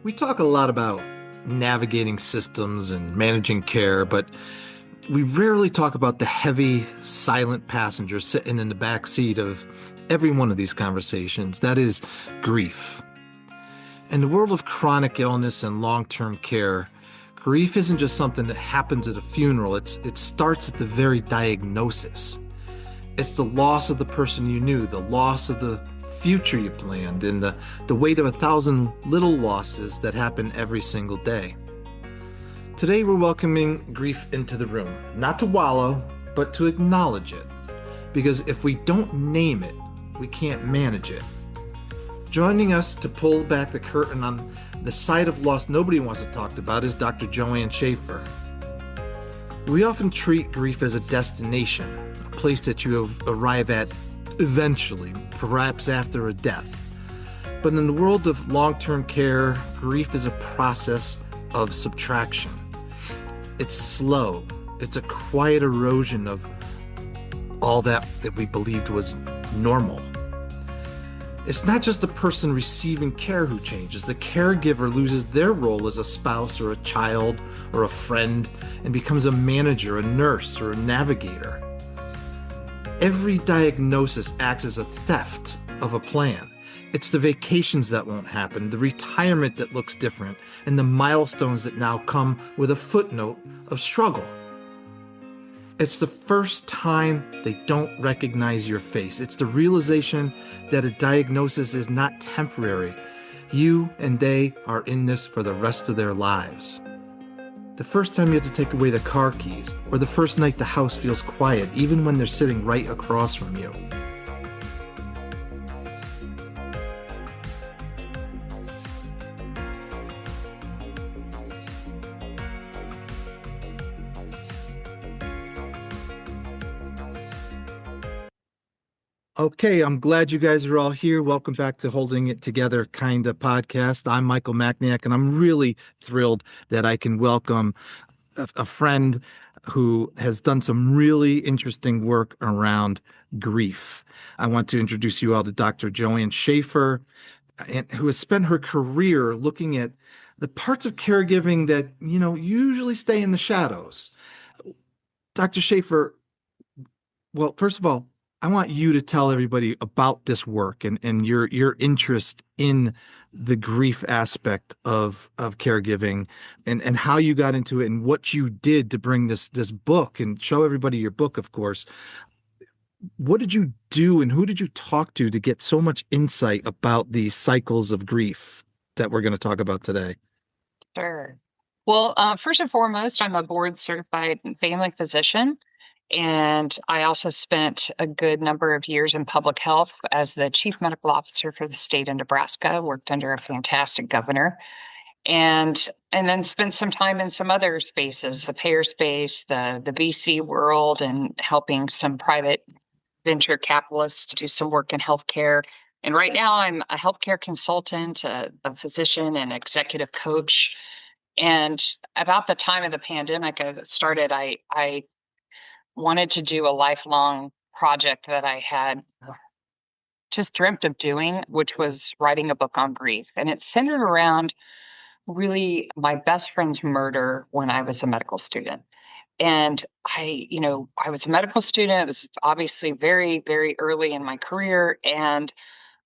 We talk a lot about navigating systems and managing care, but we rarely talk about the heavy, silent passenger sitting in the back seat of every one of these conversations. That is grief. In the world of chronic illness and long-term care, grief isn't just something that happens at a funeral. It starts at the very diagnosis. It's the loss of the person you knew, the loss of the future you planned, and the weight of 1,000 little losses that happen every single day. Today, we're welcoming grief into the room, not to wallow, but to acknowledge it. Because if we don't name it, we can't manage it. Joining us to pull back the curtain on the side of loss nobody wants to talk about is Dr. Joanne Schaefer. We often treat grief as a destination, a place that you arrive at eventually, perhaps after a death. But in the world of long-term care, grief is a process of subtraction. It's slow. It's a quiet erosion of all that we believed was normal. It's not just the person receiving care who changes. The caregiver loses their role as a spouse or a child or a friend and becomes a manager, a nurse, or a navigator. Every diagnosis acts as a theft of a plan. It's the vacations that won't happen, the retirement that looks different, and the milestones that now come with a footnote of struggle. It's the first time they don't recognize your face. It's the realization that a diagnosis is not temporary. You and they are in this for the rest of their lives. The first time you have to take away the car keys, or the first night the house feels quiet, even when they're sitting right across from you. Okay, I'm glad you guys are all here. Welcome back to Holding It Together Kinda podcast. I'm Michael Macniak, and I'm really thrilled that I can welcome a friend who has done some really interesting work around grief. I want to introduce you all to Dr. Joanne Schaefer, who has spent her career looking at the parts of caregiving that, usually stay in the shadows. Dr. Schaefer, well, first of all, I want you to tell everybody about this work and your interest in the grief aspect of caregiving and how you got into it and what you did to bring this book and show everybody your book, of course. What did you do and who did you talk to get so much insight about these cycles of grief that we're going to talk about today? Sure. Well, first and foremost, I'm a board certified family physician, and I also spent a good number of years in public health as the chief medical officer for the state of Nebraska, worked under a fantastic governor, and then spent some time in some other spaces, the payer space, the VC world, and helping some private venture capitalists do some work in healthcare. And right now, I'm a healthcare consultant, a physician, and executive coach. And about the time of the pandemic started, I wanted to do a lifelong project that I had just dreamt of doing, which was writing a book on grief. And it's centered around really my best friend's murder when I was a medical student. And I was a medical student. It was obviously very, very early in my career. And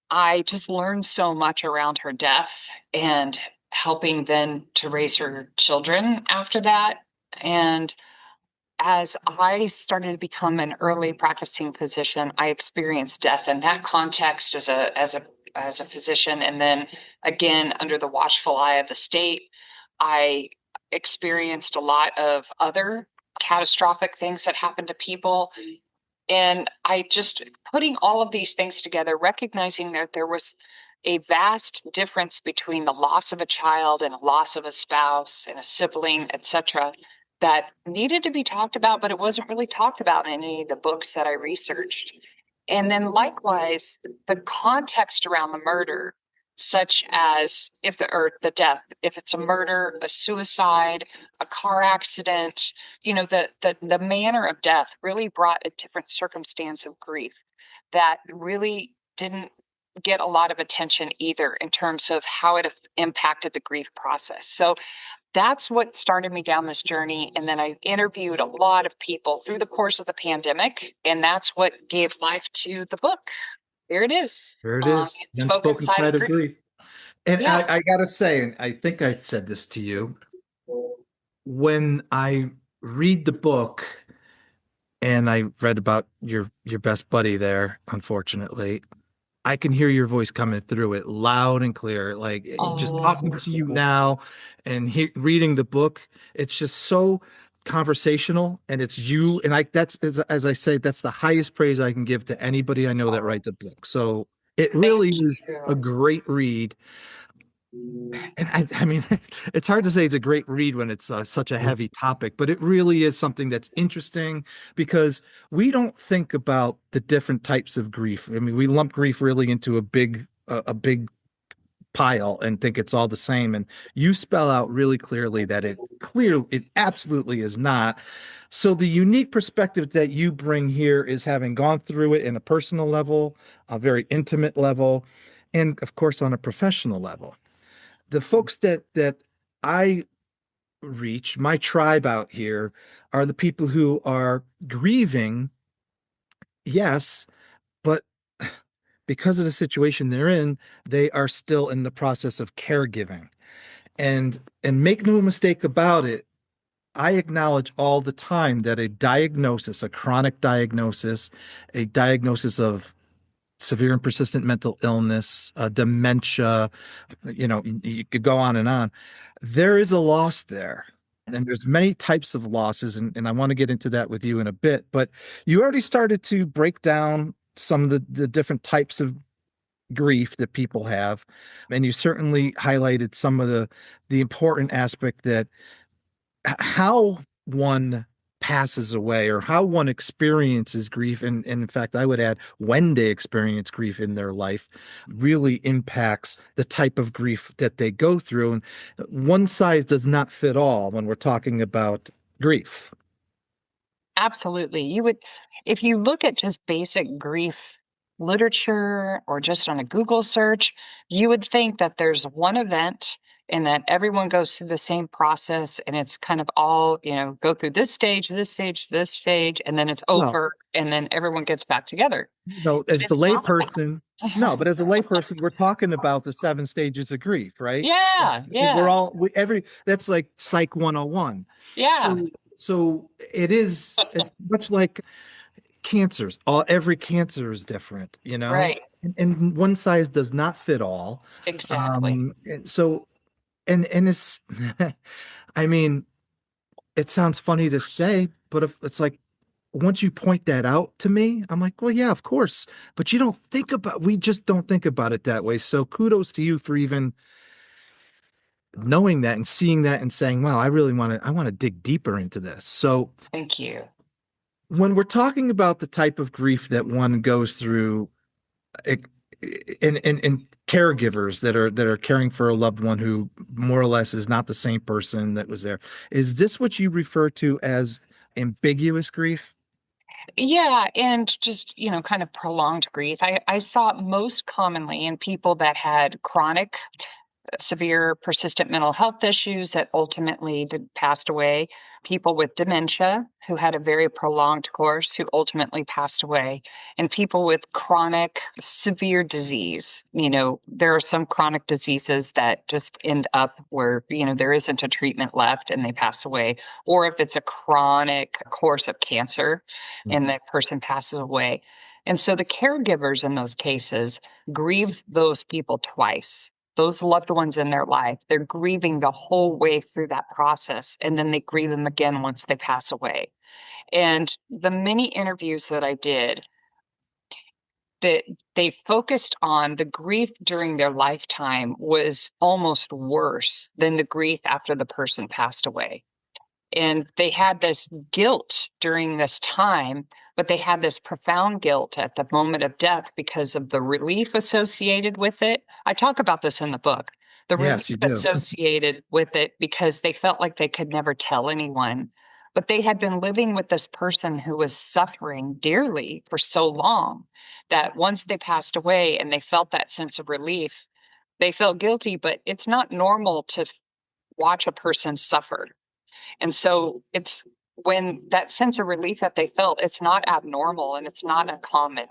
I just learned so much around her death and helping then to raise her children after that. And as I started to become an early practicing physician, I experienced death in that context as a physician, and then again under the watchful eye of the state. I experienced a lot of other catastrophic things that happened to people, and I just putting all of these things together, recognizing that there was a vast difference between the loss of a child and a loss of a spouse and a sibling, etc., that needed to be talked about, but it wasn't really talked about in any of the books that I researched. And then likewise, the context around the murder, such as the death, if it's a murder, a suicide, a car accident, the manner of death really brought a different circumstance of grief that really didn't get a lot of attention either in terms of how it impacted the grief process. So that's what started me down this journey. And then I interviewed a lot of people through the course of the pandemic, and that's what gave life to the book. There it is. There it is. It's The Spoken unspoken Side of side of Grief. grief. And Yeah. I gotta say, and I think I said this to you, when I read the book and I read about your best buddy there, unfortunately, I can hear your voice coming through it loud and clear. Like just talking Oh, to you now and reading the book, it's just so conversational and it's you. And that's as I say, that's the highest praise I can give to anybody I know that writes a book. So it thank really is a you. great read. And I mean, it's hard to say it's a great read when it's such a heavy topic, but it really is something that's interesting because we don't think about the different types of grief. I mean, we lump grief really into a big pile and think it's all the same. And you spell out really clearly that it absolutely is not. So the unique perspective that you bring here is having gone through it in a personal level, a very intimate level, and of course on a professional level. The folks that I reach, my tribe out here, are the people who are grieving, yes, but because of the situation they're in, they are still in the process of caregiving. And make no mistake about it, I acknowledge all the time that a diagnosis, a chronic diagnosis, a diagnosis of severe and persistent mental illness, dementia, you could go on and on. There is a loss there. And there's many types of losses, and I want to get into that with you in a bit. But you already started to break down some of the different types of grief that people have. And you certainly highlighted some of the important aspect that how one passes away or how one experiences grief and in fact I would add when they experience grief in their life really impacts the type of grief that they go through, and one size does not fit all when we're talking about grief. Absolutely. If you look at just basic grief literature or just on a Google search, you would think that there's one event and that everyone goes through the same process and it's kind of all, go through this stage, this stage, this stage, and then it's Well, over and then everyone gets back together. But as the it's not layperson, no, that. but as a layperson, we're talking about the seven stages of grief, right? Yeah, We're yeah, all every that's like Psych 101. yeah, So it's much like cancers. Every cancer is different, right. and one size does not fit all. Exactly. And so and it's I mean, it sounds funny to say, but if it's like once you point that out to me, I'm like, well, yeah, of course. But we just don't think about it that way. So kudos to you for even knowing that and seeing that and saying, wow, I want to dig deeper into this. So Thank you. when we're talking about the type of grief that one goes through it- in caregivers that are caring for a loved one who more or less is not the same person that was there, is this what you refer to as ambiguous grief? Yeah, and just, kind of prolonged grief. I saw it most commonly in people that had chronic severe persistent mental health issues that ultimately passed away, people with dementia who had a very prolonged course who ultimately passed away, and people with chronic severe disease. There are some chronic diseases that just end up where, there isn't a treatment left and they pass away, or if it's a chronic course of cancer and the person passes away. And so the caregivers in those cases grieve those people twice, those loved ones in their life. They're grieving the whole way through that process, and then they grieve them again once they pass away. And the many interviews that I did, that they focused on the grief during their lifetime was almost worse than the grief after the person passed away. And they had this guilt during this time, but they had this profound guilt at the moment of death because of the relief associated with it. I talk about this in the book, the relief Yes, you do. associated with it because they felt like they could never tell anyone but they had been living with this person who was suffering dearly for so long that once they passed away and they felt that sense of relief, they felt guilty, but it's not normal to watch a person suffer. And so it's when that sense of relief that they felt, it's not abnormal and it's not uncommon.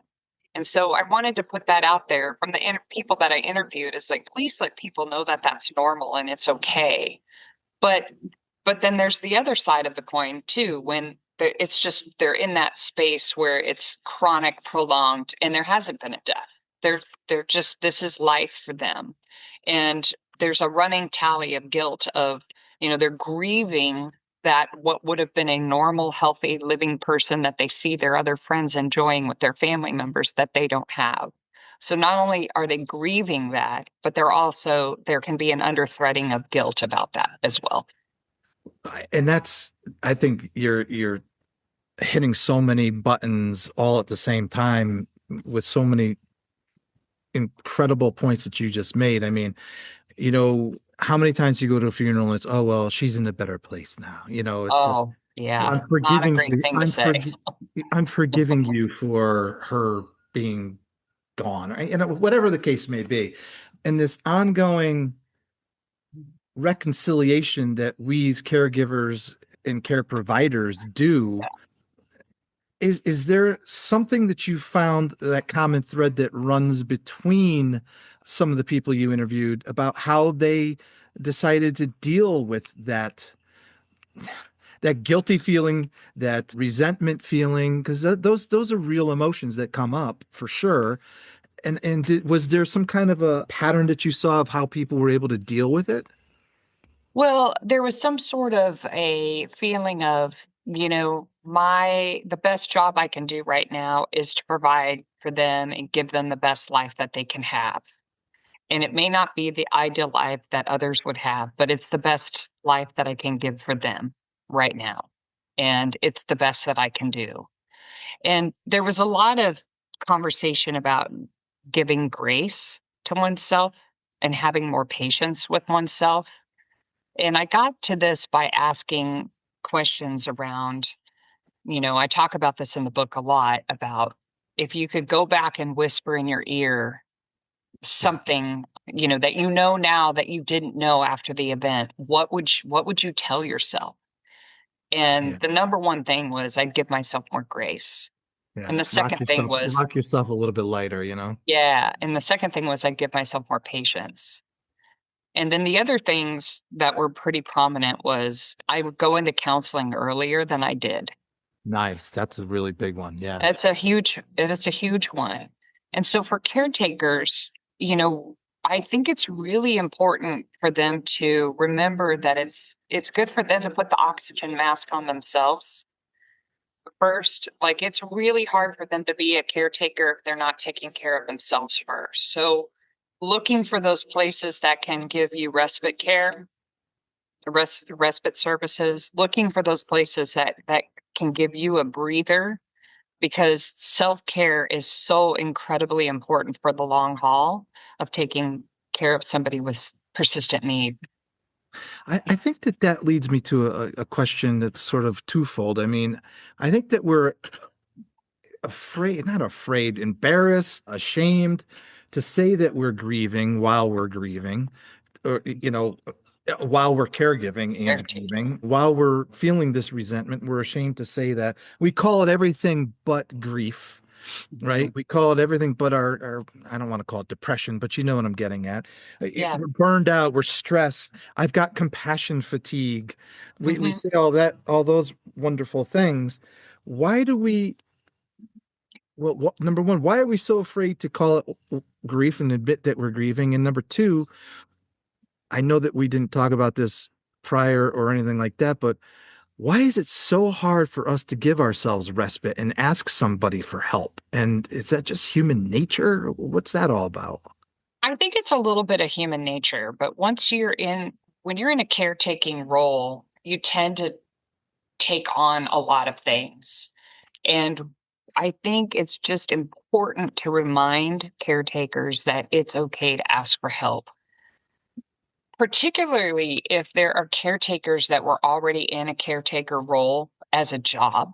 And so I wanted to put that out there from the people that I interviewed is like, please let people know that that's normal and it's okay. But but then there's the other side of the coin too, when it's just they're in that space where it's chronic, prolonged, and there hasn't been a death. They're just this is life for them, and there's a running tally of guilt of they're grieving that what would have been a normal, healthy, living person that they see their other friends enjoying with their family members that they don't have. So not only are they grieving that, but there can be an underthreading of guilt about that as well. And that's, I think you're hitting so many buttons all at the same time with so many incredible points that you just made. I mean, how many times you go to a funeral and it's, oh, well, she's in a better place now. It's just, Oh, yeah. I'm Not a forgiving great you. thing to say. I'm forgiving you for her being gone, right? Whatever the case may be. And this ongoing reconciliation that we as caregivers and care providers do, is there something that you found, that common thread that runs between some of the people you interviewed about how they decided to deal with that guilty feeling, that resentment feeling? Because those are real emotions that come up for sure. And was there some kind of a pattern that you saw of how people were able to deal with it? Well, there was some sort of a feeling of, the best job I can do right now is to provide for them and give them the best life that they can have. And it may not be the ideal life that others would have, but it's the best life that I can give for them right now. And it's the best that I can do. And there was a lot of conversation about giving grace to oneself and having more patience with oneself. And I got to this by asking questions around, I talk about this in the book a lot about if you could go back and whisper in your ear Yeah, something, that now that you didn't know after the event, what would you tell yourself? And yeah, the number one thing was I'd give myself more grace. yeah. And the second thing was, Rock yourself a little bit lighter. yeah. And the second thing was I'd give myself more patience. And then the other things that were pretty prominent was I would go into counseling earlier than I did. Nice. That's a really big one. Yeah. It is a huge one. And so for caretakers, I think it's really important for them to remember that it's good for them to put the oxygen mask on themselves first. Like it's really hard for them to be a caretaker if they're not taking care of themselves first. So looking for those places that can give you respite care, respite services, looking for those places that can give you a breather because self-care is so incredibly important for the long haul of taking care of somebody with persistent need. I think that leads me to a question that's sort of twofold. I mean, I think that we're not afraid, embarrassed, ashamed to say that we're grieving while we're grieving, or, while we're caregiving and Caretaking. grieving, while we're feeling this resentment, we're ashamed to say that. We call it everything but grief, Mhm. right? We call it everything but our I don't want to call it depression, but you know what I'm getting at. Yeah. We're burned out, we're stressed. I've got compassion fatigue. We Hmm. say all those wonderful things. Why do we, well, number one, why are we so afraid to call it grief and admit that we're grieving? And number two, I know that we didn't talk about this prior or anything like that, but why is it so hard for us to give ourselves respite and ask somebody for help? And is that just human nature? What's that all about? I think it's a little bit of human nature, but when you're in a caretaking role, you tend to take on a lot of things. And I think it's just important to remind caretakers that it's okay to ask for help, particularly if there are caretakers that were already in a caretaker role as a job,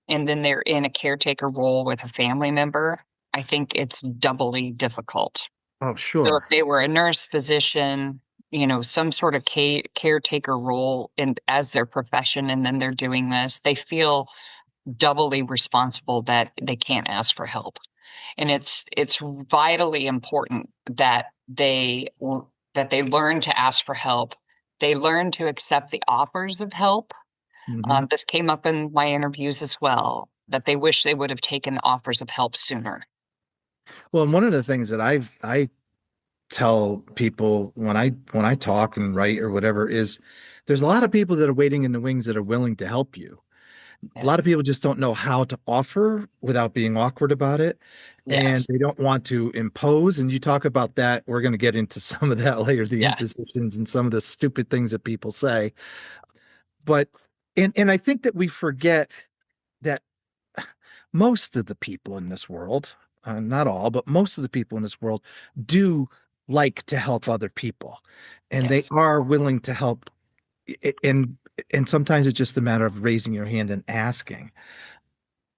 and then they're in a caretaker role with a family member, I think it's doubly difficult. Oh, So if sure. they were a nurse, physician, some sort of caretaker role in as their profession, and then they're doing this, they feel doubly responsible that they can't ask for help. And it's vitally important that they learn to ask for help. They learn to accept the offers of help. Hmm. This came up in my interviews as well, that they wish they would have taken the offers of help sooner. Well, and one of the things that I tell people when I talk and write or whatever is there's a lot of people that are waiting in the wings that are willing to help you. A lot of Yes. people just don't know how to offer without being awkward about it, and Yes. they don't want to impose. And you talk about that. We're going to get into some of that later, the Yeah. impositions and some of the stupid things that people say. But and I think that we forget that most of the people in this world, not all, but most of the people in this world do like to help other people, and they Yes. are willing to help. And and sometimes it's just a matter of raising your hand and asking.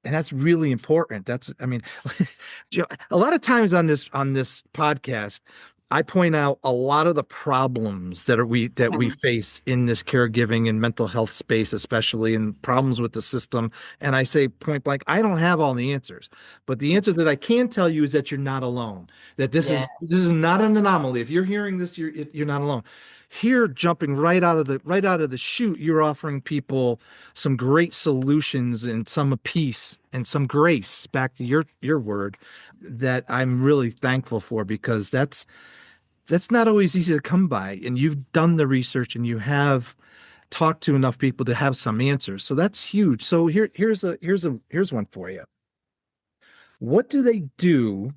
And that's really important. That's, I mean, a lot of times on this podcast, I point out a lot of the problems that we Mhm. face in this caregiving and mental health space, especially, and problems with the system. And I say point blank, I don't have all the answers, but the answer that I can tell you is that you're not alone. That Yeah. this is not an anomaly. If you're hearing this, you're not alone. Here, jumping right out of the chute, you're offering people some great solutions and some peace and some grace, back to your word, that I'm really thankful for, because that's not always easy to come by, and you've done the research and you have talked to enough people to have some answers, so that's huge. So here's one for you. What do they do,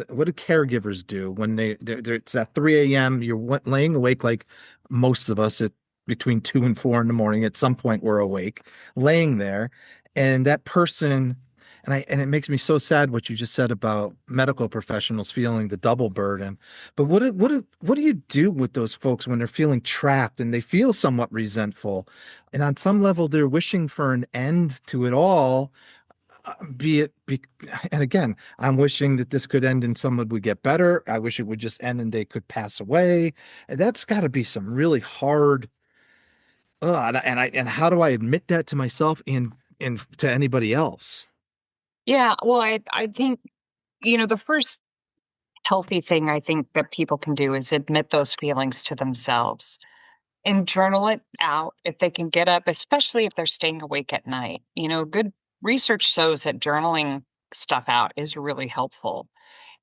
what do caregivers do when it's at 3 a.m. You're laying awake, like most of us, at between 2 and 4 in the morning. At some point, we're awake, laying there, and that person, and it makes me so sad what you just said about medical professionals feeling the double burden. But what do you do with those folks when they're feeling trapped and they feel somewhat resentful, and on some level they're wishing for an end to it all? Be it be And again, I'm wishing that this could end and someone would get better. I wish it would just end and they could pass away. And that's got to be some really hard. And how do I admit that to myself and to anybody else? Yeah. Well, I think, the first healthy thing I think that people can do is admit those feelings to themselves and journal it out if they can get up, especially if they're staying awake at night. Good research shows that journaling stuff out is really helpful.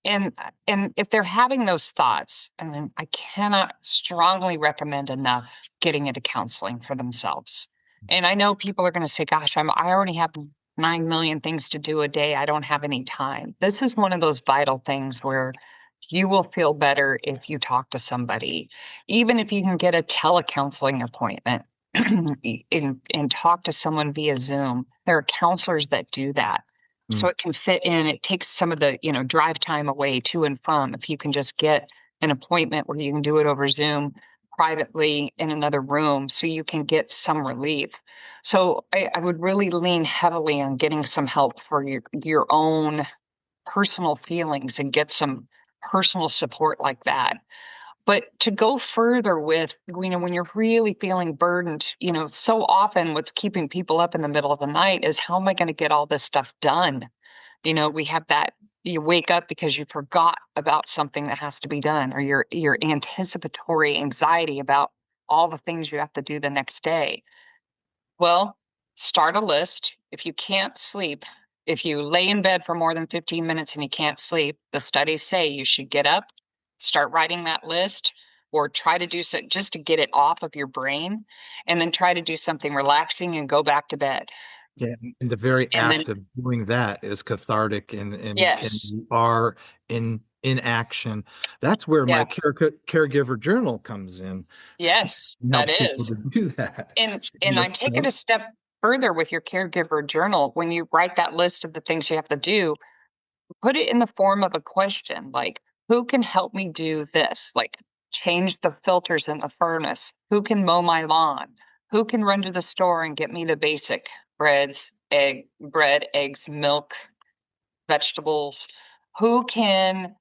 And if they're having those thoughts, and then I cannot strongly recommend enough getting into counseling for themselves. And I know people are going to say, "Gosh, I already have 9 million things to do a day. I don't have any time." This is one of those vital things where you will feel better if you talk to somebody, even if you can get a telecounseling appointment and talk to someone via Zoom. There are counselors that do that, so Mm. it can fit in. It takes some of the, drive time away to and from. If you can just get an appointment where you can do it over Zoom privately in another room so you can get some relief. So I would really lean heavily on getting some help for your own personal feelings and get some personal support like that. But to go further with, when you're really feeling burdened, so often what's keeping people up in the middle of the night is, how am I going to get all this stuff done? We have that, you wake up because you forgot about something that has to be done, or your anticipatory anxiety about all the things you have to do the next day. Well, start a list. If you can't sleep, if you lay in bed for more than 15 minutes and you can't sleep, the studies say you should get up, start writing that list, or try to do so just to get it off of your brain, and then try to do something relaxing and go back to bed. Yeah, and the very And then, act of doing that is cathartic, and yes, you are in action. That's where my yes, caregiver journal comes in. yes, It that helps people is. to do that. And I take it a step further with your caregiver journal. When you write that list of the things you have to do, put it in the form of a question, like, who can help me do this? Like, change the filters in the furnace. Who can mow my lawn? Who can run to the store and get me the basic bread, eggs, milk, vegetables? Who can,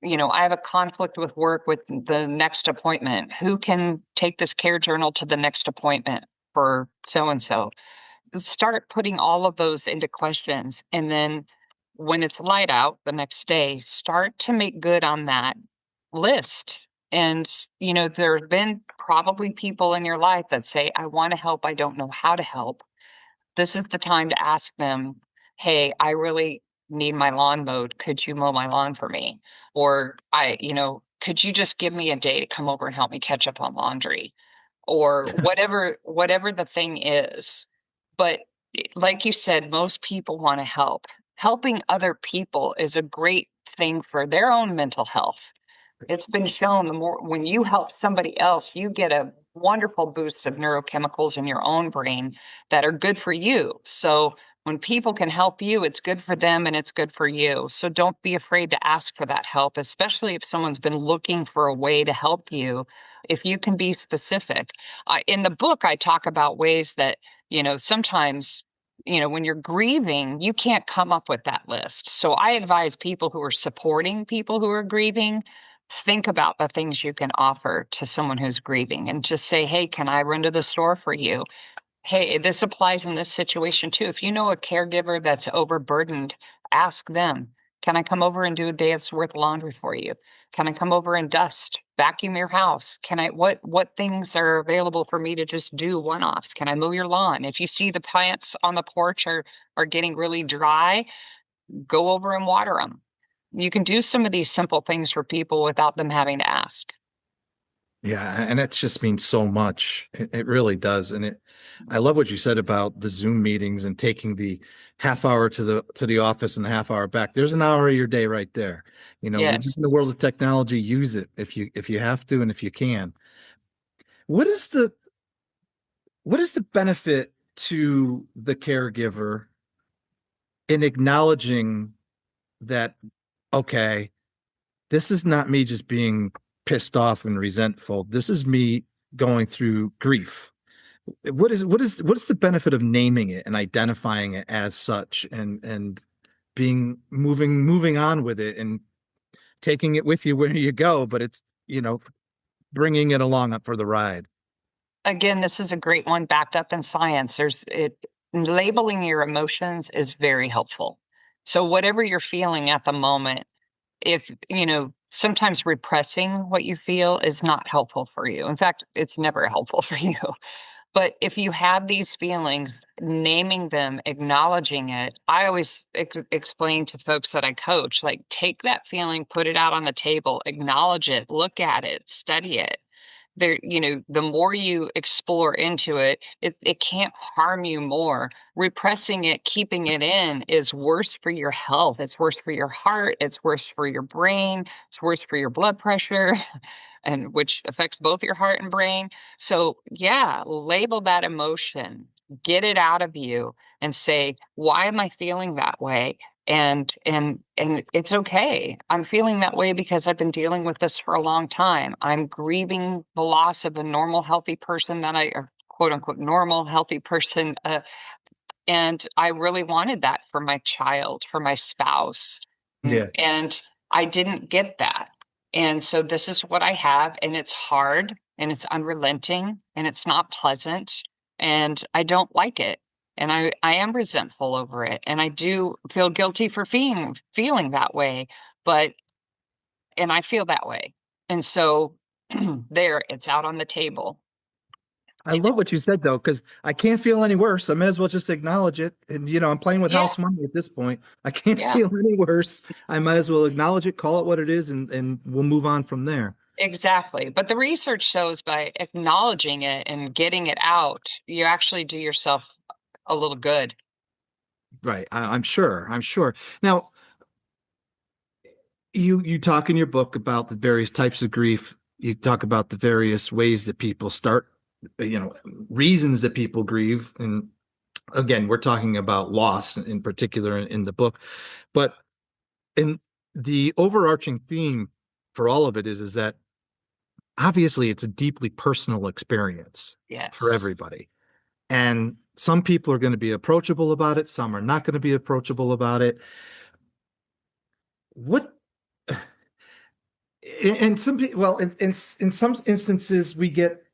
I have a conflict with work with the next appointment. Who can take this care journal to the next appointment for so and so? Start putting all of those into questions. And then when it's light out the next day, start to make good on that list. And, there have been probably people in your life that say, I want to help. I don't know how to help. This is the time to ask them, hey, I really need my lawn mowed. Could you mow my lawn for me? Or could you just give me a day to come over and help me catch up on laundry? Or whatever the thing is. But like you said, most people want to help. Helping other people is a great thing for their own mental health. It's been shown the more when you help somebody else, you get a wonderful boost of neurochemicals in your own brain that are good for you. So when people can help you, it's good for them and it's good for you. So don't be afraid to ask for that help, especially if someone's been looking for a way to help you. If you can be specific. In the book, I talk about ways that, sometimes, when you're grieving, you can't come up with that list. So I advise people who are supporting people who are grieving, think about the things you can offer to someone who's grieving and just say, hey, can I run to the store for you? Hey, this applies in this situation too. If you know a caregiver that's overburdened, ask them, can I come over and do a day's worth of laundry for you? Can I come over and dust, vacuum your house? What things are available for me to just do one-offs? Can I mow your lawn? If you see the plants on the porch are getting really dry, go over and water them. You can do some of these simple things for people without them having to ask. Yeah, and it just means so much. It really does. I love what you said about the Zoom meetings and taking the half hour to the office and the half hour back. There's an hour of your day right there. We live Yes. in the world of technology. Use it if you have to and if you can. What is the what is the benefit to the caregiver in acknowledging that, okay, this is not me just being pissed off and resentful. This is me going through grief. What is the benefit of naming it and identifying it as such and being moving on with it and taking it with you where you go, but it's, bringing it along up for the ride. Again, this is a great one backed up in science. Labeling your emotions is very helpful. So whatever you're feeling at the moment, if, sometimes repressing what you feel is not helpful for you. In fact, it's never helpful for you. But if you have these feelings, naming them, acknowledging it, I always explain to folks that I coach, like, take that feeling, put it out on the table, acknowledge it, look at it, study it. The more you explore into it, it can't harm you more. Repressing it, keeping it in is worse for your health. It's worse for your heart. It's worse for your brain. It's worse for your blood pressure, and which affects both your heart and brain. So yeah, label that emotion, get it out of you and say, why am I feeling that way? And it's okay. I'm feeling that way because I've been dealing with this for a long time. I'm grieving the loss of a normal, healthy person or quote unquote normal, healthy person. And I really wanted that for my child, for my spouse. Yeah. And I didn't get that. And so this is what I have, and it's hard and it's unrelenting and it's not pleasant and I don't like it. And I am resentful over it. And I do feel guilty for feeling that way, and I feel that way. And so there, it's out on the table. I love what you said though, because I can't feel any worse. I may as well just acknowledge it. And I'm playing with Yeah, house money at this point. I can't yeah. feel any worse. I might as well acknowledge it, call it what it is, and we'll move on from there. Exactly. But the research shows by acknowledging it and getting it out, you actually do yourself a little good. Right. I'm sure. I'm sure. Now, you talk in your book about the various types of grief. You talk about the various ways that people start, reasons that people grieve. And again, we're talking about loss in particular in the book. But in the overarching theme for all of it is that obviously it's a deeply personal experience for Yes. everybody. And some people are going to be approachable about it, some are not going to be approachable about it. What and some people, well, in some instances, we get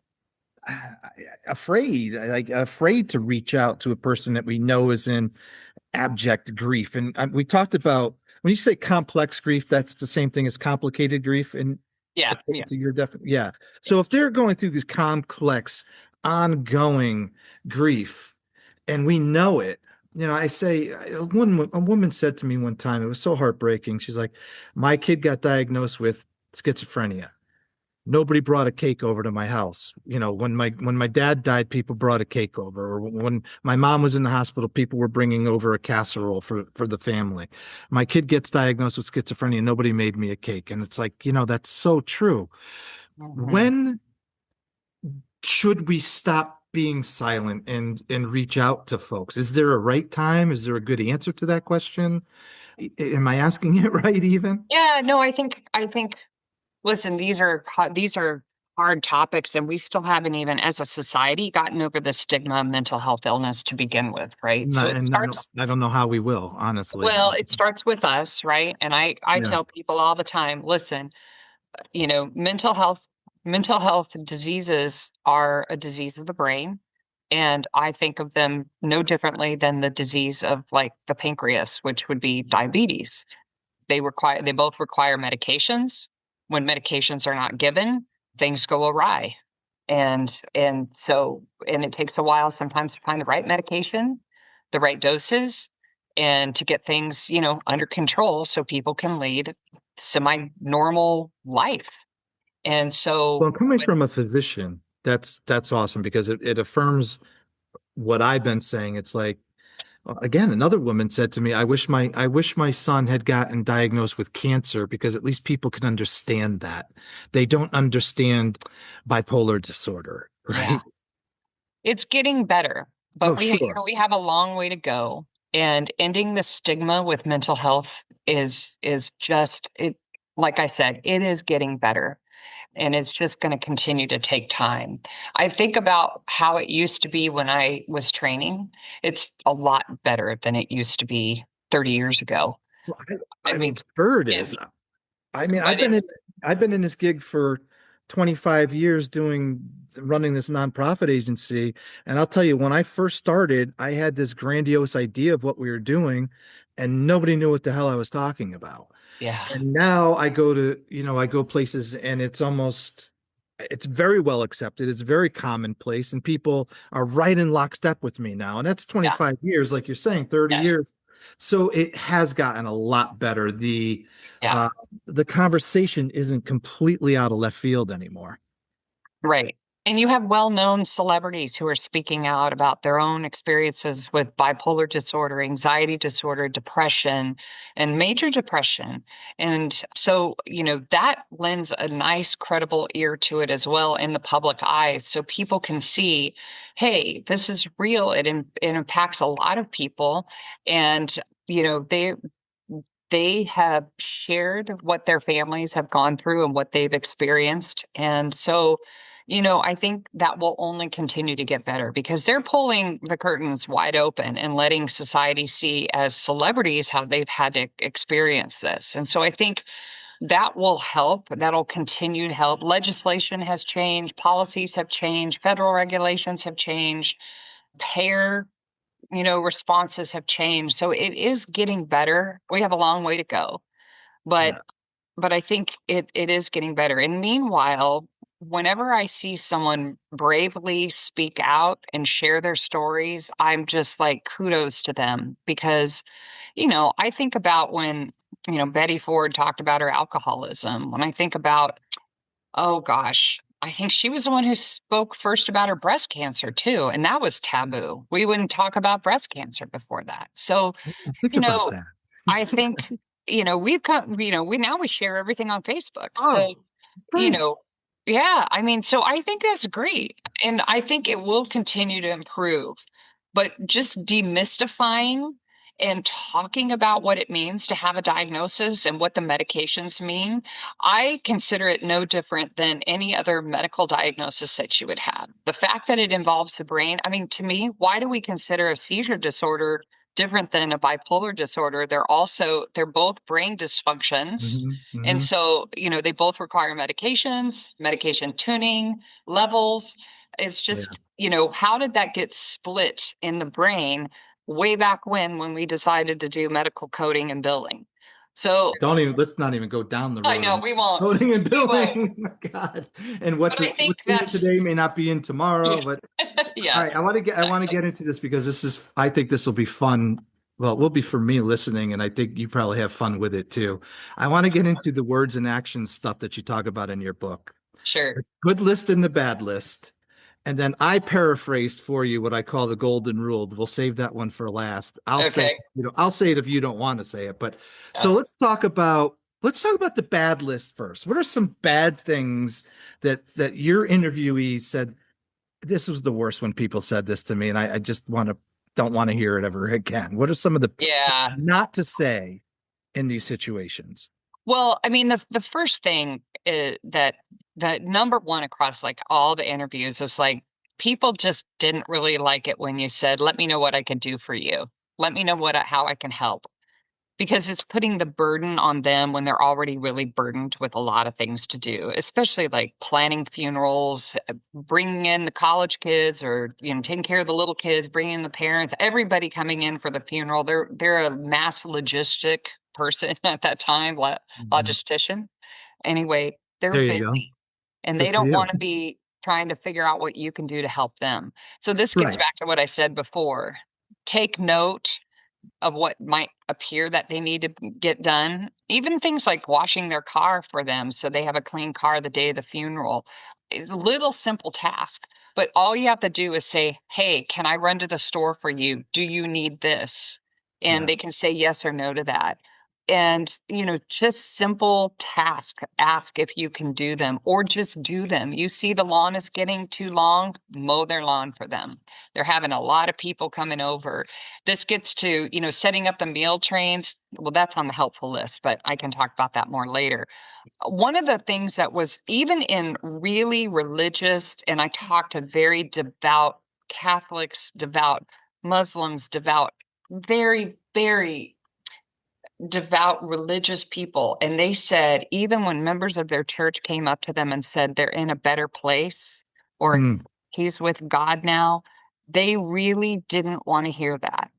uh, afraid, like afraid to reach out to a person that we know is in abject grief. And we talked about when you say complex grief, that's the same thing as complicated grief. And Yeah, according yeah, to your definition, yeah. So if they're going through this complex, ongoing grief, and we know it, I say a woman said to me one time, it was so heartbreaking. She's like, my kid got diagnosed with schizophrenia. Nobody brought a cake over to my house. When my dad died, people brought a cake over. Or when my mom was in the hospital, people were bringing over a casserole for the family. My kid gets diagnosed with schizophrenia. Nobody made me a cake, and it's like, that's so true. hmm When should we stop being silent and reach out to folks? Is there a right time? Is there a good answer to that question? Am I asking it right even? yeah. No, I think. Listen, these are hard topics, and we still haven't even, as a society, gotten over the stigma of mental health illness to begin with, right? So it And starts. I don't know how we will, honestly. Well, it starts with us, right? And I Yeah. tell people all the time, listen, mental health diseases are a disease of the brain, and I think of them no differently than the disease of like the pancreas, which would be diabetes. They both require medications. When medications are not given, things go awry. And it takes a while sometimes to find the right medication, the right doses, and to get things, under control so people can lead semi-normal life. And so Well, coming from a physician, that's awesome because it affirms what I've been saying. It's like, again, another woman said to me, I wish my son had gotten diagnosed with cancer because at least people can understand that. They don't understand bipolar disorder, yeah, right? it's getting better, Oh, but sure. we have a long way to go. And ending the stigma with mental health is just it. Like I said, it is getting better, and it's just going to continue to take time. I think about how it used to be when I was training. It's a lot better than it used to be 30 years ago. Well, I I'm mean, sure it yeah, is. I mean, but it's I've been in this gig for 25 years running this nonprofit agency. And I'll tell you, when I first started, I had this grandiose idea of what we were doing, and nobody knew what the hell I was talking about. yeah, And now I go places and it's very well accepted. It's very commonplace, and people are right in lockstep with me now. And that's yeah, 25 years, like you're saying, 30 yes, years. So it has gotten a lot better. yeah. Uh, the conversation isn't completely out of left field anymore. Right. And you have well-known celebrities who are speaking out about their own experiences with bipolar disorder, anxiety disorder, depression, and major depression. And so, that lends a nice, credible ear to it as well in the public eye. So people can see, hey, this is real. It impacts a lot of people. And, they have shared what their families have gone through and what they've experienced. And so, I think that will only continue to get better because they're pulling the curtains wide open and letting society see as celebrities how they've had to experience this. And so I think that will help. That'll continue to help. Legislation has changed, policies have changed, federal regulations have changed, payer responses have changed. So it is getting better. We have a long way to go, but Yeah. I think it is getting better. And meanwhile, whenever I see someone bravely speak out and share their stories, I'm just like kudos to them because, I think about when, Betty Ford talked about her alcoholism. When I think about, oh gosh, I think she was the one who spoke first about her breast cancer too, and that was taboo. We wouldn't talk about breast cancer before that. So, Think you about know, that. I think, we've come, we share everything on Facebook. So, Oh, you great. know, yeah, I mean, so I think that's great. And I think it will continue to improve. But just demystifying and talking about what it means to have a diagnosis and what the medications mean, I consider it no different than any other medical diagnosis that you would have. The fact that it involves the brain, I mean, to me, why do we consider a seizure disorder different than a bipolar disorder? They're both brain dysfunctions. Hmm. And Hmm. so, they both require medications, medication tuning, levels. It's Yeah. just, how did that get split in the brain way back when we decided to do medical coding and billing? So Let's not even go down the I road know of we won't. coding and We won't. billing. My God. And But I think what's in that's today may not be in tomorrow, yeah, but all yeah, right, I want to exactly. get into this because I think this will be fun. Well, it will be for me listening, and I think you probably have fun with it too. I want to get into the words and actions stuff that you talk about in your book. Sure. The good list and the bad list. And then I paraphrased for you what I call the golden rule. We'll save that one for last. Okay. I'll say it if you don't want to say it. But Uh, so let's talk about the bad list first. What are some bad things that your interviewee said? This was the worst when people said this to me, and I just don't want to hear it ever again. What are some of the yeah. not to say in these situations? Well, I mean, the first thing is that the number one across like all the interviews was like people just didn't really like it when you said, "Let me know what I can do for you. Let me know how I can help." Because it's putting the burden on them when they're already really burdened with a lot of things to do, especially like planning funerals, bringing in the college kids, or taking care of the little kids, bringing in the parents, everybody coming in for the funeral. They're a mass logistic person at that time, Mhm. logistician. Anyway, they're There you go. busy and Good they for don't you. want to be trying to figure out what you can do to help them. So this gets Right. back to what I said before. Take note of what might appear that they need to get done. Even things like washing their car for them so they have a clean car the day of the funeral. A little simple task, but all you have to do is say, "Hey, can I run to the store for you? Do you need this?" And Yeah. they can say yes or no to that. And, just simple task, ask if you can do them or just do them. You see the lawn is getting too long, mow their lawn for them. They're having a lot of people coming over. This gets to, setting up the meal trains. Well, that's on the helpful list, but I can talk about that more later. One of the things that was even in really religious, and I talked to very devout Catholics, devout Muslims, devout, very, very devout religious people. And they said, even when members of their church came up to them and said they're in a better place or Mm. he's with God now, they really didn't want to hear that.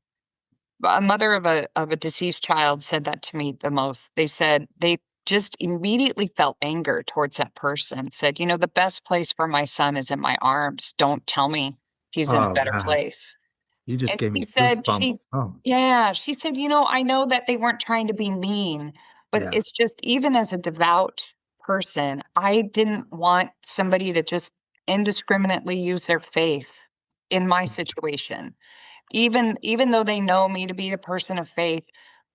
A mother of a deceased child said that to me the most. They said they just immediately felt anger towards that person. Said, the best place for my son is in my arms. Don't tell me he's in a Oh better God. place. You just And gave she me said goosebumps. Oh, yeah, she said, I know that they weren't trying to be mean, but yeah. it's just even as a devout person, I didn't want somebody to just indiscriminately use their faith in my situation, even though they know me to be a person of faith.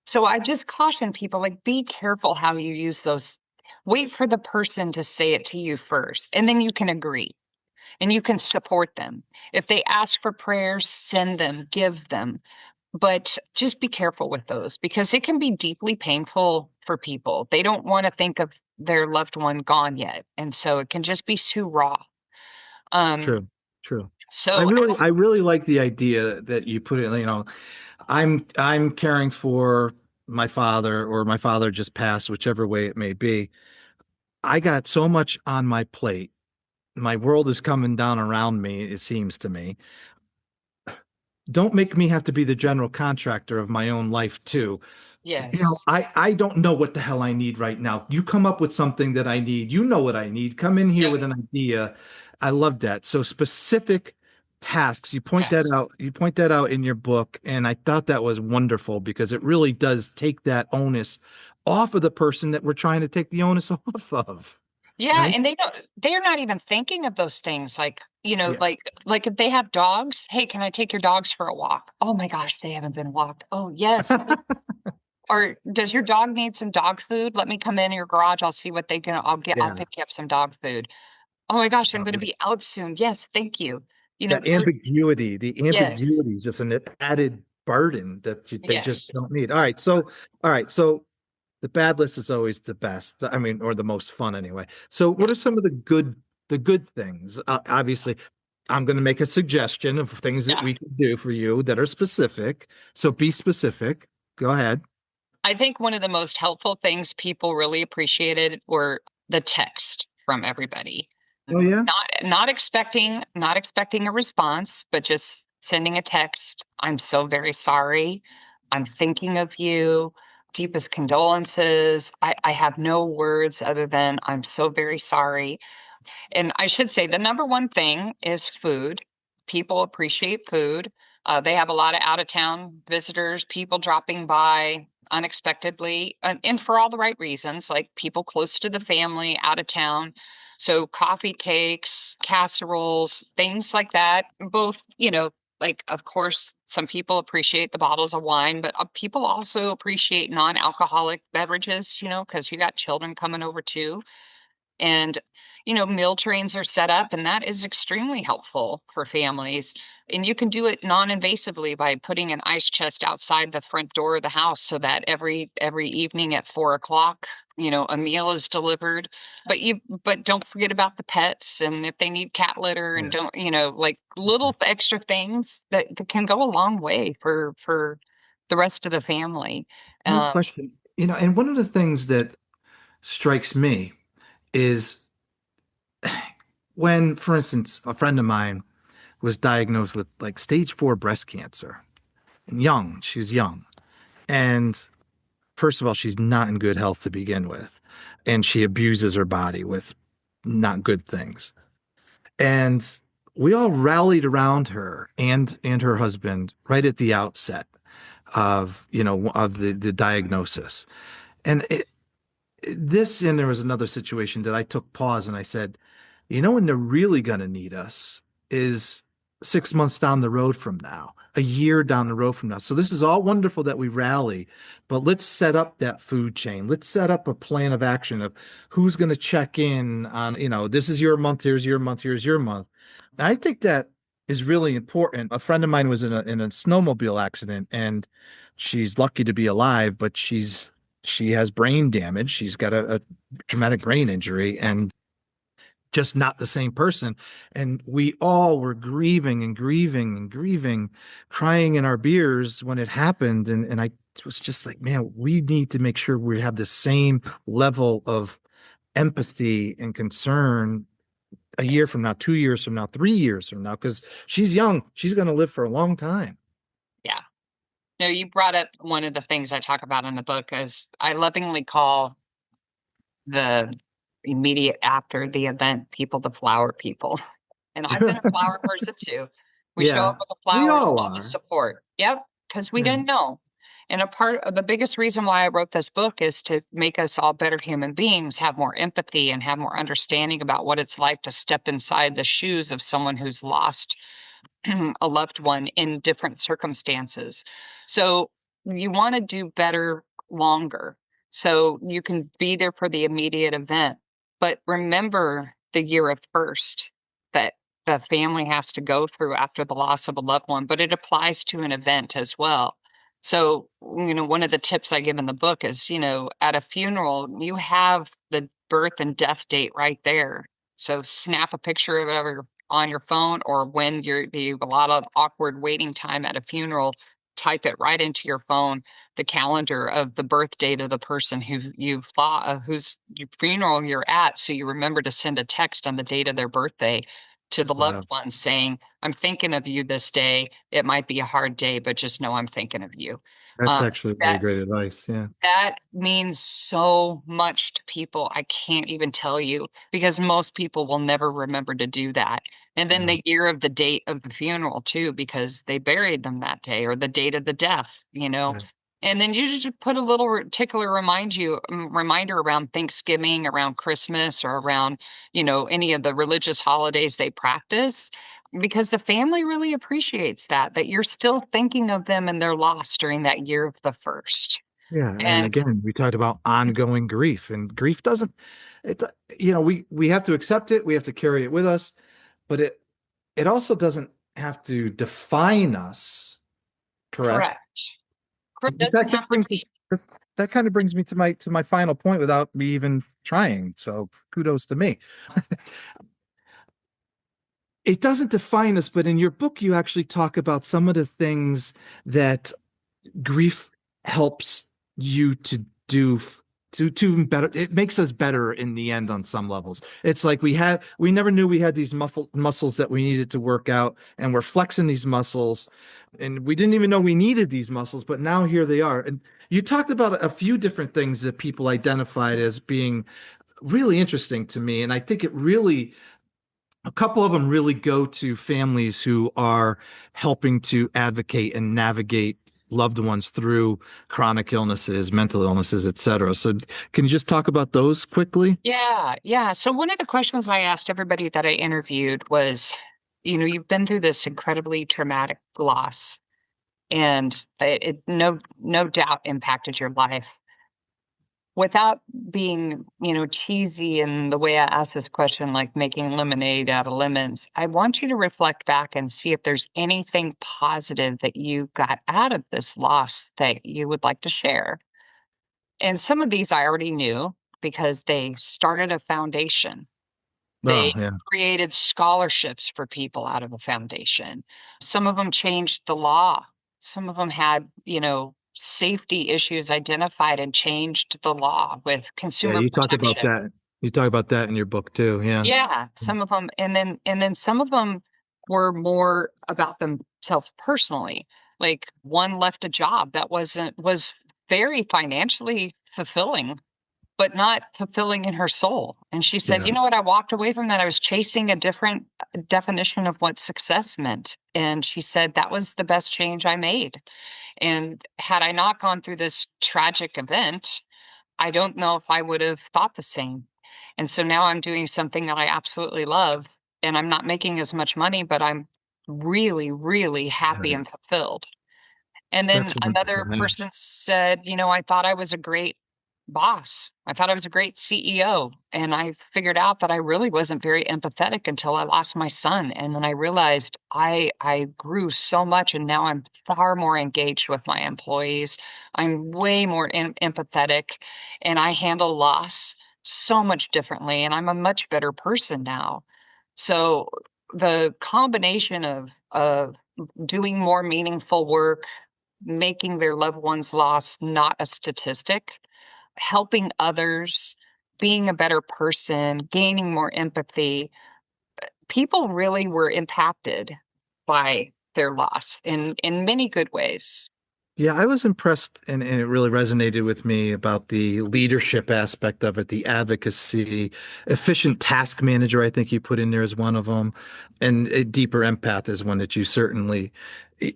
So I just caution people, like, be careful how you use those. Wait for the person to say it to you first, and then you can agree and you can support them. If they ask for prayers, send them, give them. But just be careful with those because it can be deeply painful for people. They don't want to think of their loved one gone yet. And so it can just be too raw. Um, True. True. so I really like the idea that you put it, I'm caring for my father or my father just passed, whichever way it may be. I got so much on my plate. My world is coming down around me, it seems to me. Don't make me have to be the general contractor of my own life too. yes. I don't know what the hell I need right now. You come up with something that I need. You know what I need. Come in here Yep. with an idea. I love that. So specific tasks. Yes. You point that out in your book, and I thought that was wonderful because it really does take that onus off of the person that we're trying to take the onus off of. Yeah, Right? and they're not even thinking of those things like, Yeah. like if they have dogs, "Hey, can I take your dogs for a walk?" "Oh my gosh, they haven't been walked." "Oh, yes, please." Or, "Does your dog need some dog food? Let me come in your garage. I'll see what I'll Yeah. pick you up some dog food." "Oh my gosh, I'm Oh, gonna yeah. be out soon." "Yes, thank you." That Just ambiguity, the yes. ambiguity is just an added burden that they just Yes. don't need. All right. So the bad list is always the best. I mean, or the most fun anyway. So Yeah. what are some of the good things? Obviously, I'm going to make a suggestion of things that Yeah. we could do for you that are specific. So be specific. Go ahead. I think one of the most helpful things people really appreciated were the text from everybody. Oh yeah. Not expecting a response, but just sending a text. I'm so very sorry. I'm thinking of you. Deepest condolences. I have no words other than I'm so very sorry. And I should say the number one thing is food. People appreciate food. They have a lot of out of town visitors, people dropping by unexpectedly, and for all the right reasons, like people close to the family, out of town. So, coffee cakes, casseroles, things like that. Both, like, of course, some people appreciate the bottles of wine, but people also appreciate non alcoholic beverages, because you got children coming over too. And, meal trains are set up, and that is extremely helpful for families. And you can do it non-invasively by putting an ice chest outside the front door of the house so that every evening at 4 o'clock, a meal is delivered. But don't forget about the pets and if they need cat litter and Yeah. don't, like little extra things that can go a long way for the rest of the family. No Um, question. And one of the things that strikes me is when, for instance, a friend of mine was diagnosed with like stage 4 breast cancer and young. She was young. And first of all, she's not in good health to begin with. And she abuses her body with not good things. And we all rallied around her and her husband right at the outset of, of the diagnosis. And and there was another situation that I took pause and I said, when they're really going to need us is 6 months down the road from now, a year down the road from now. So this is all wonderful that we rally, but let's set up that food chain. Let's set up a plan of action of who's going to check in on, this is your month, here's your month, here's your month. And I think that is really important. A friend of mine was in a snowmobile accident and she's lucky to be alive, but she has brain damage. She's got a traumatic brain injury and just not the same person. And we all were grieving and grieving and grieving, crying in our beers when it happened. And I was just like, man, we need to make sure we have the same level of empathy and concern a year from now, 2 years from now, 3 years from now, because she's young. She's going to live for a long time. yeah. No, you brought up one of the things I talk about in the book as I lovingly call the immediate after the event people the flower people. And I've been a flower person too. We show up Yeah, with the we flowers, all all the are. support. Yep, because we Yeah. didn't know. And a part of the biggest reason why I wrote this book is to make us all better human beings, have more empathy and have more understanding about what it's like to step inside the shoes of someone who's lost a loved one in different circumstances. So you want to do better longer. So you can be there for the immediate event, but remember the year of first that the family has to go through after the loss of a loved one, but it applies to an event as well. So, one of the tips I give in the book is, at a funeral, you have the birth and death date right there. So snap a picture of it on your phone, or when you have a lot of awkward waiting time at a funeral, type it right into your phone, the calendar of the birth date of the person who you've thought whose funeral you're at, so you remember to send a text on the date of their birthday to the loved Wow. one saying, I'm thinking of you this day. It might be a hard day, but just know I'm thinking of you. That's um, actually really that great advice. Yeah. that means so much to people. I can't even tell you, because most people will never remember to do that. And then No. the year of the date of the funeral too, because they buried them that day, or the date of the death. Yeah. And then you just put a little tickler reminder around Thanksgiving, around Christmas, or around, any of the religious holidays they practice, because the family really appreciates that you're still thinking of them and their loss during that year of the first. Yeah, and And again, we talked about ongoing grief, and grief doesn't, it, we have to accept it, we have to carry it with us, but it also doesn't have to define us correct? Correct. Correct. In Doesn't fact, have to be. that kind of brings me to my final point without me even trying. So kudos to me. It doesn't define us, but in your book, you actually talk about some of the things that grief helps you to do to better. It makes us better in the end on some levels. It's like we never knew we had these muscles that we needed to work out, and we're flexing these muscles, and we didn't even know we needed these muscles, but now here they are. And you talked about a few different things that people identified as being really interesting to me, and I think a couple of them really go to families who are helping to advocate and navigate loved ones through chronic illnesses, mental illnesses, et cetera. So can you just talk about those quickly? Yeah, yeah. So one of the questions I asked everybody that I interviewed was, you've been through this incredibly traumatic loss, and it no doubt impacted your life. Without being, cheesy in the way I ask this question, like making lemonade out of lemons, I want you to reflect back and see if there's anything positive that you got out of this loss that you would like to share. And some of these I already knew because they started a foundation. They Oh, yeah. created scholarships for people out of a foundation. Some of them changed the law. Some of them had, safety issues identified and changed the law with Yeah, consumer you talk about protection. that. You talk about that in your book too. Yeah. Yeah, some of them, and then some of them were more about themselves personally. Like one left a job that was very financially fulfilling, but not fulfilling in her soul. And she said, Yeah. you know what? I walked away from that. I was chasing a different definition of what success meant. And she said, that was the best change I made. And had I not gone through this tragic event, I don't know if I would have thought the same. And so now I'm doing something that I absolutely love. And I'm not making as much money, but I'm really, really happy Right. and fulfilled. And then That's wonderful. another Yeah. person said, I thought I was a great boss. I thought I was a great CEO. And I figured out that I really wasn't very empathetic until I lost my son. And then I realized I grew so much, and now I'm far more engaged with my employees. I'm way more empathetic, and I handle loss so much differently. And I'm a much better person now. So the combination of doing more meaningful work, making their loved ones lost not a statistic, helping others, being a better person, gaining more empathy. People really were impacted by their loss in many good ways. Yeah, I was impressed and it really resonated with me about the leadership aspect of it, the advocacy, efficient task manager, I think you put in there as one of them, and a deeper empath is one that you certainly,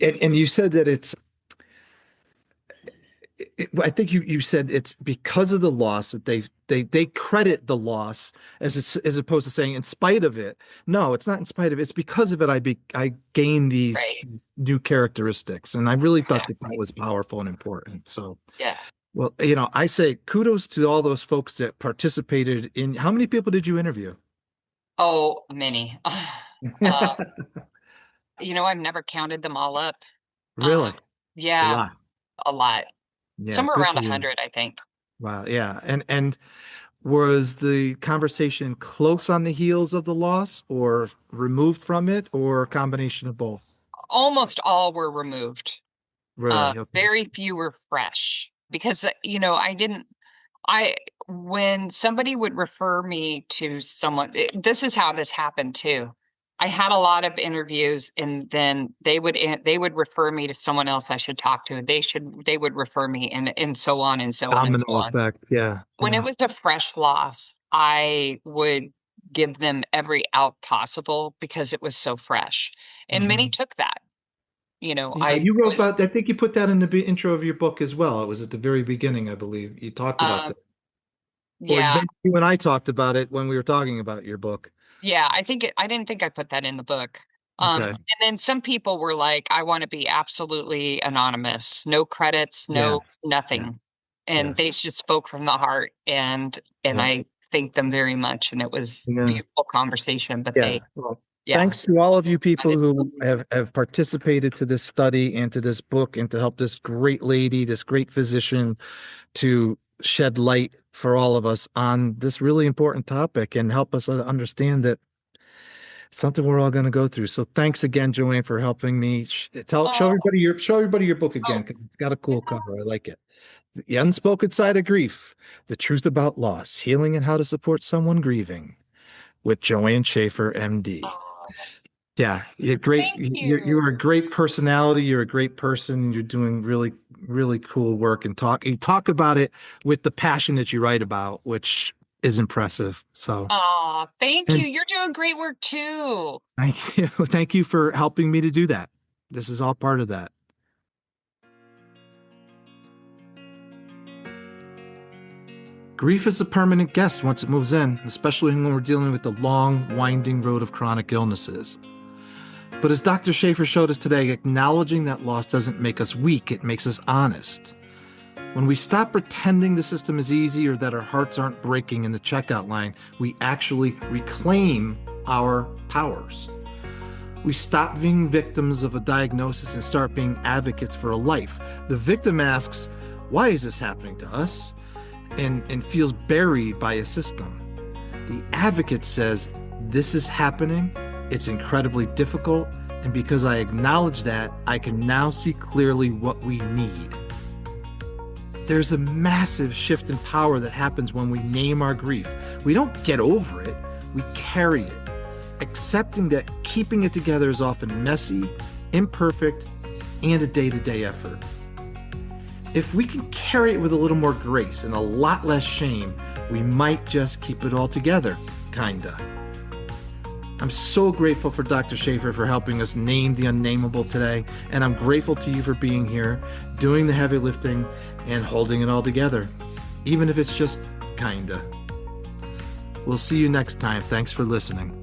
and you said that I think you said it's because of the loss that they credit the loss as opposed to saying in spite of it. No, it's not in spite of it. It's because of it I gained these Right. new characteristics, and I really thought that that Exactly. was powerful and important. So, Yeah. well, I say kudos to all those folks that participated in. How many people did you interview? Oh, many. Uh, I've never counted them all up. Um, Really? A yeah, lot. a lot. Yeah, Somewhere good around for you. 100, I think. Wow. Yeah. And was the conversation close on the heels of the loss or removed from it or a combination of both? Almost all were removed. Really? Okay. Very few were fresh because, I didn't, I, when somebody would refer me to someone, this is how this happened too. I had a lot of interviews, and then they would refer me to someone else I should talk to. They would refer me, and so on and so on and so Domino on. effect. Yeah. When it Yeah. was a fresh loss, I would give them every out possible because it was so fresh. And many Hmm. took that. Yeah. I You wrote was, about, I think you put that in the intro of your book as well. It was at the very beginning, I believe. You talked about um, that. Or yeah, maybe you and I talked about it when we were talking about your book. yeah, I didn't think I put that in the book. Okay. And then some people were like, I want to be absolutely anonymous, no credits, no Yes. Yeah. nothing. And Yes. they just spoke from the heart, and Yeah. I thank them very much. And it was Yeah. beautiful conversation, but Yeah. they Well, Yeah. Thanks to all of you people who have participated to this study and to this book and to help this great lady, this great physician to shed light for all of us on this really important topic and help us understand that it's something we're all going to go through. So thanks again, Joanne, for helping me. Show everybody your book again, because it's got a cool cover. I like it. The Unspoken Side of Grief: The Truth About Loss, Healing and How to Support Someone Grieving, with Joanne Schaefer, MD. Yeah, you're great. Thank you. You're a great personality. You're a great person. You're doing really, really cool work, and you talk about it with the passion that you write about, which is impressive. So, thank you. You're doing great work too. Thank you. Thank you for helping me to do that. This is all part of that. Grief is a permanent guest once it moves in, especially when we're dealing with the long, winding road of chronic illnesses. But as Dr. Schaefer showed us today, acknowledging that loss doesn't make us weak, it makes us honest. When we stop pretending the system is easy or that our hearts aren't breaking in the checkout line, we actually reclaim our powers. We stop being victims of a diagnosis and start being advocates for a life. The victim asks, why is this happening to us? And feels buried by a system. The advocate says, this is happening, it's incredibly difficult, and because I acknowledge that, I can now see clearly what we need. There's a massive shift in power that happens when we name our grief. We don't get over it, we carry it, accepting that keeping it together is often messy, imperfect, and a day-to-day effort. If we can carry it with a little more grace and a lot less shame, we might just keep it all together, kinda. I'm so grateful for Dr. Schaefer for helping us name the unnameable today, and I'm grateful to you for being here, doing the heavy lifting, and holding it all together, even if it's just kinda. We'll see you next time. Thanks for listening.